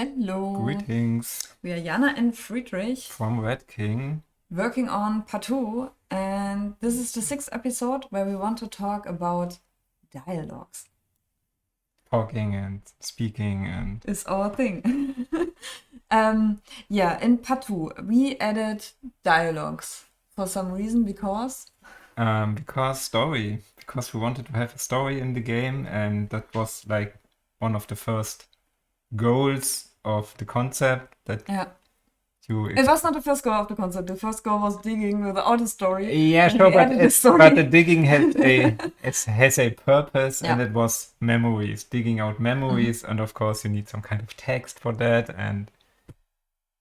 Hello, Greetings we are Jana and Friedrich from Red King. working on PATOU, and this is the sixth episode where we want to talk about dialogues. Talking and speaking and Is our thing. In PATOU, we added dialogues for some reason because because we wanted to have a story in the game, and that was like one of the first goals of the concept that yeah, you it was not the first goal of the concept. The first goal was digging without a story. yeah, and sure, we added a story. but the digging has a purpose, and Yeah. it was memories, digging out memories, and of course you need some kind of text for that, and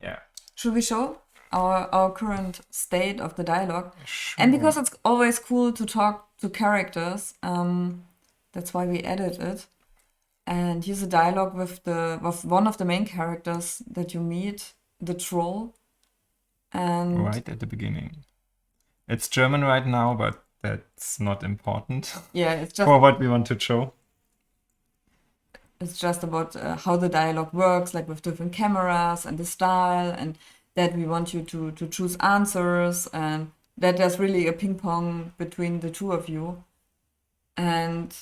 yeah, Should we show our current state of the dialogue? sure. And because it's always cool to talk to characters, that's why we added it. And here's a dialogue with one of the main characters that you meet, the troll. And Right at the beginning. It's German right now, but that's not important yeah, it's for what we want to show. just about how the dialogue works, like with different cameras and the style, and that we want you to choose answers, and that there's really a ping pong between the two of you. And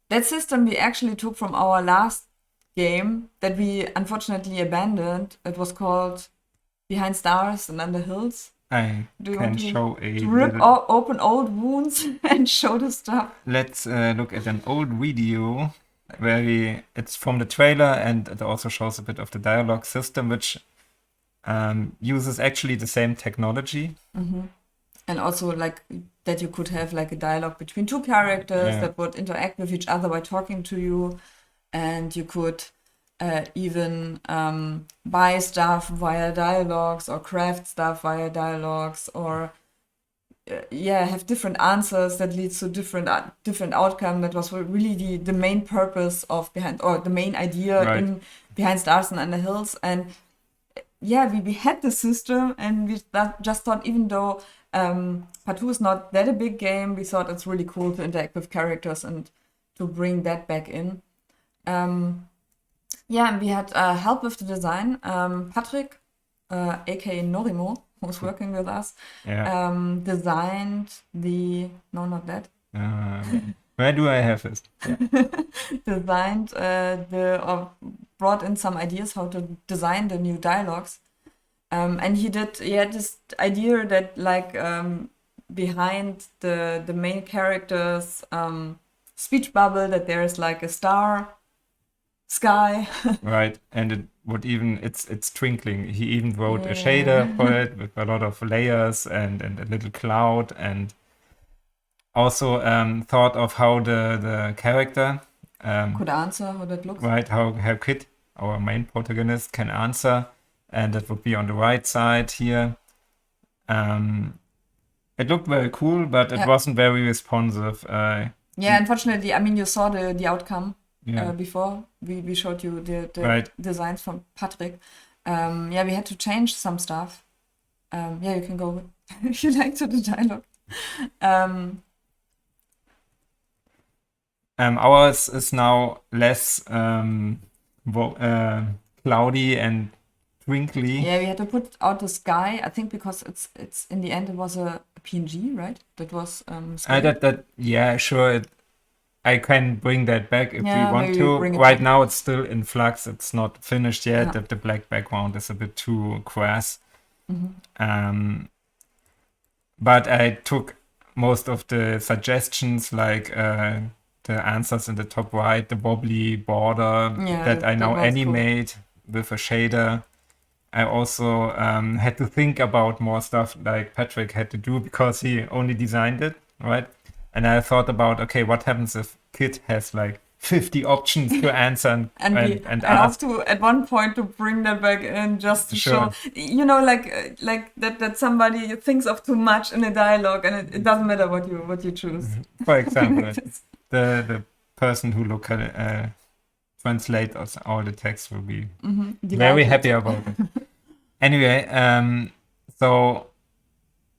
that system we actually took from our last game that we unfortunately abandoned. It was called Behind Stars and Under Hills. I Do you can want to show a rip little. open old wounds and show the stuff? Let's look at an old video where it's from the trailer, and it also shows a bit of the dialogue system, which uses actually the same technology. And also like that you could have like a dialogue between two characters Yeah. that would interact with each other by talking to you, and you could even buy stuff via dialogues or craft stuff via dialogues, or have different answers that leads to different outcome. That was really the main purpose of the main idea Right. in Behind Stars and Under Hills. And we had the system, and we just thought, even though PATOU is not that a big game, we thought it's really cool to interact with characters and to bring that back in. And we had help with the design. Patrick, aka Norimo, who's working with us, Yeah. designed not that. Where do I have it? Designed brought in some ideas how to design the new dialogues. And he had this idea that like behind the main character's speech bubble, that there is like a sky. Right, and it would it's twinkling. He even wrote a shader for it with a lot of layers and a little cloud, and also thought of how the character Could answer how that looks. right, how Kit, our main protagonist, can answer, and that would be on the right side here. It looked very cool, but it Yeah. wasn't very responsive. Unfortunately, I mean, you saw the outcome Yeah, before. We showed you the right. designs from Patrick. We had to change some stuff. You can go if you like to the dialogue. Ours is now less cloudy and twinkly. Yeah, we had to put out the sky. I think because it's in the end it was a PNG, right? That was sky. Yeah, sure. I can bring that back if Yeah, we want maybe to. bring it Right back. now, it's still in flux. It's not finished yet. Yeah. The black background is a bit too crass. Mhm. But I took most of the suggestions, like the answers in the top right, the wobbly border Yeah, that I that now was cool. animate with a shader. I also had to think about more stuff like Patrick had to do, because he only designed it, right? And I thought about, okay, what happens if Kit has like 50 options to answer And and I have ask? to at one point to bring that back in just to Sure. show, like that somebody thinks of too much in a dialogue, and it doesn't matter what you choose. For example, the person who translates all the text will be very Delighted. happy about it. Anyway, so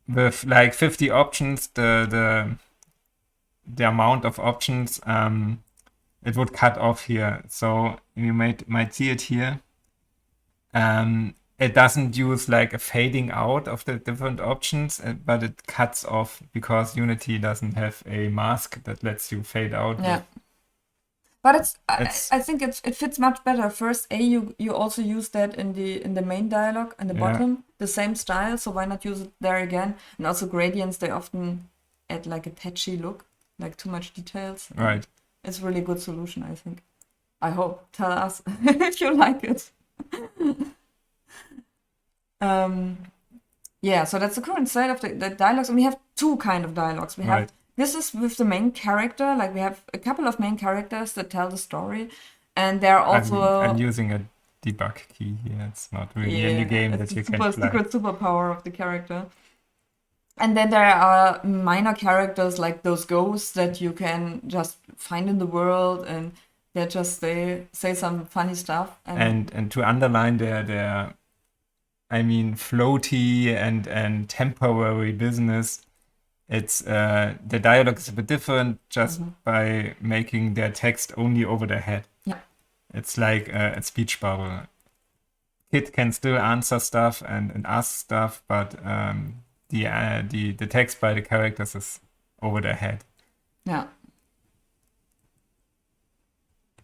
with like 50 options, the amount of options, it would cut off here. So you might see it here. It doesn't use like a fading out of the different options, but it cuts off because Unity doesn't have a mask that lets you fade out. Yeah. But It's I think it fits much better. First, you also use that in the main dialogue in the Yeah. bottom, the same style. So why not use it there again? And also gradients, they often add like a patchy look, like too much details. right. It's really a good solution, I think. I hope. Tell us if you like it. Yeah, so that's the current state of the dialogues, and we have two kind of dialogues. We have Right. this is with the main character, like we have a couple of main characters that tell the story, and there are also I'm using a debug key here. It's not really in the game it's that you the can flag. secret superpower of the character. And then there are minor characters like those ghosts that you can just find in the world, and they just say some funny stuff. And to underline their I mean floaty and temporary business, it's the dialogue is a bit different just by making their text only over their head. Yeah. It's like a speech bubble. Kid can still answer stuff and ask stuff, but the text by the characters is over their head. Yeah.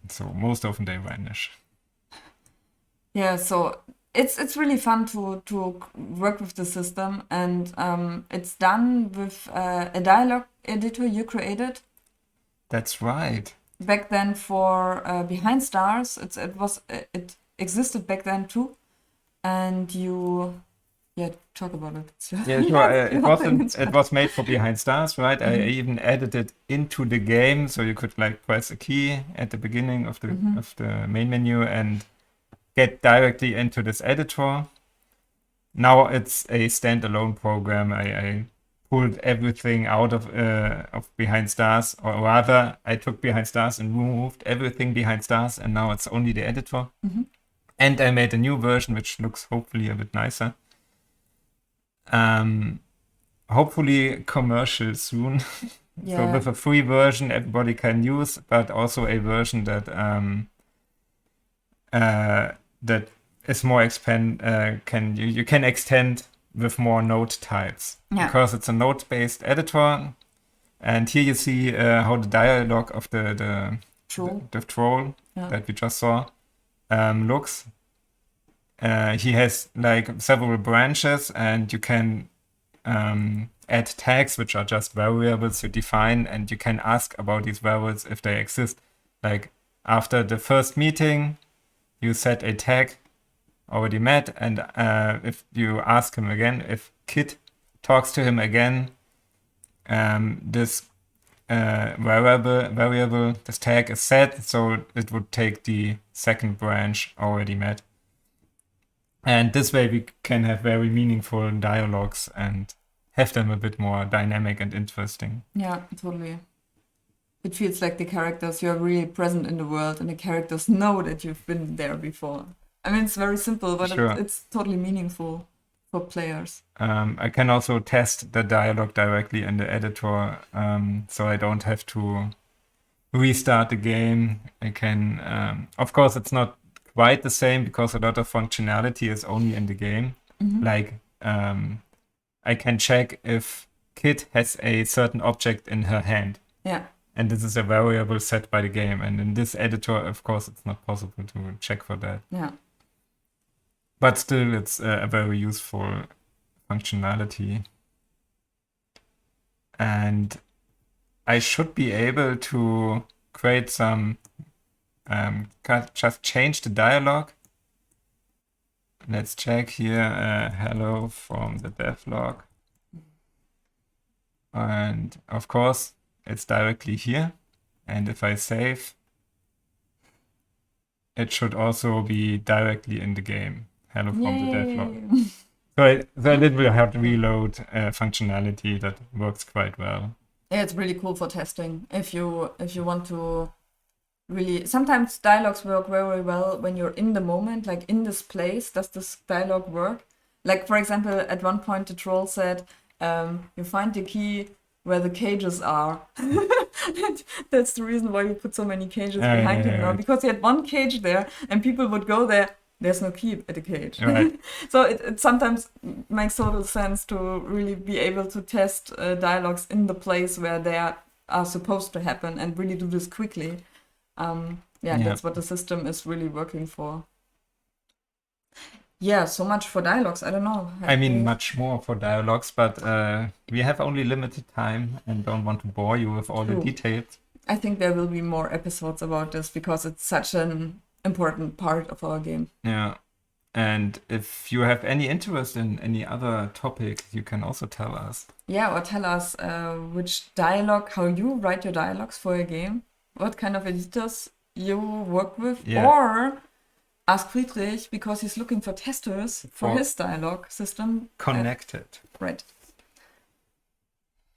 So most often they vanish. Yeah, so it's really fun to work with the system, and it's done with a dialogue editor you created That's right. back then for Behind Stars. It existed back then too, and you talk about it. Yeah, sure. It was made for Behind Stars, right? I even added it into the game, so you could like press a key at the beginning of the main menu and get directly into this editor. Now it's a standalone program. I pulled everything out of Behind Stars, or rather, I took Behind Stars and removed everything Behind Stars, and now it's only the editor. And I made a new version, which looks hopefully a bit nicer. Hopefully commercial soon. So with a free version everybody can use, but also a version that that is more you can extend with more node types. Yeah. Because it's a node-based editor. And here you see how the dialogue of the troll that we just saw looks. He has like several branches, and you can add tags, which are just variables you define, and you can ask about these variables if they exist. Like after the first meeting, you set a tag already met, and if you ask him again, if Kit talks to him again, this variable, this tag is set, so it would take the second branch already met. And this way we can have very meaningful dialogues and have them a bit more dynamic and interesting. Yeah, totally. It feels like the characters, you're really present in the world, and the characters know that you've been there before. I mean, it's very simple, but Sure. it's totally meaningful for players. I can also test the dialogue directly in the editor, so I don't have to restart the game. I can, of course, it's not quite the same because a lot of functionality is only in the game. Like, I can check if Kit has a certain object in her hand. Yeah. And this is a variable set by the game. And in this editor, of course, it's not possible to check for that. Yeah. But still, it's a very useful functionality. And I should be able to create some, just change the dialogue. Let's check here, hello from the devlog. And of course, it's directly here. And if I save, it should also be directly in the game. Hello from the devlog. So I did have to reload functionality that works quite well. Yeah, it's really cool for testing. If you want to really, sometimes dialogues work very well when you're in the moment, like in this place. Does this dialogue work? Like, for example, at one point the troll said, you find the key where the cages are. That's the reason why you put so many cages behind him now, because he had one cage there and people would go there there's no key at the cage. Right. So it sometimes makes total sense to really be able to test dialogues in the place where they are supposed to happen and really do this quickly. That's what the system is really working for. Yeah, so much for dialogues. I don't know. I mean, much more for dialogues, but we have only limited time and don't want to bore you with all the True. details. I think there will be more episodes about this because it's such an important part of our game. Yeah. And if you have any interest in any other topic, you can also tell us. Yeah, or tell us which dialogue, how you write your dialogues for your game, what kind of editors you work with, or ask Friedrich because he's looking for testers for his dialogue system. Connected. Right.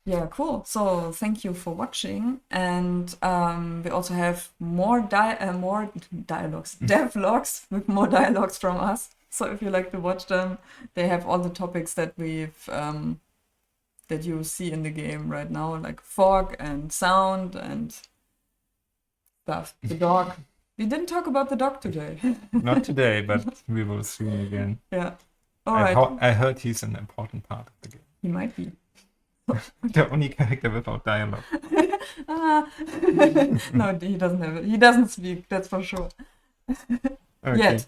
Yeah, cool. So thank you for watching, and we also have more dialogues, devlogs with more dialogues from us. So if you like to watch them, they have all the topics that we've that you see in the game right now, like fog and sound and stuff. The dog. We didn't talk about the dog today. Not today, but we will soon again. Yeah. All right. I heard he's an important part of the game. He might be. The only character without dialogue. No, he doesn't have it. He doesn't speak, that's for sure. Okay. Yet.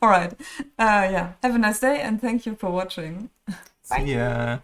All right. Have a nice day and thank you for watching. See ya.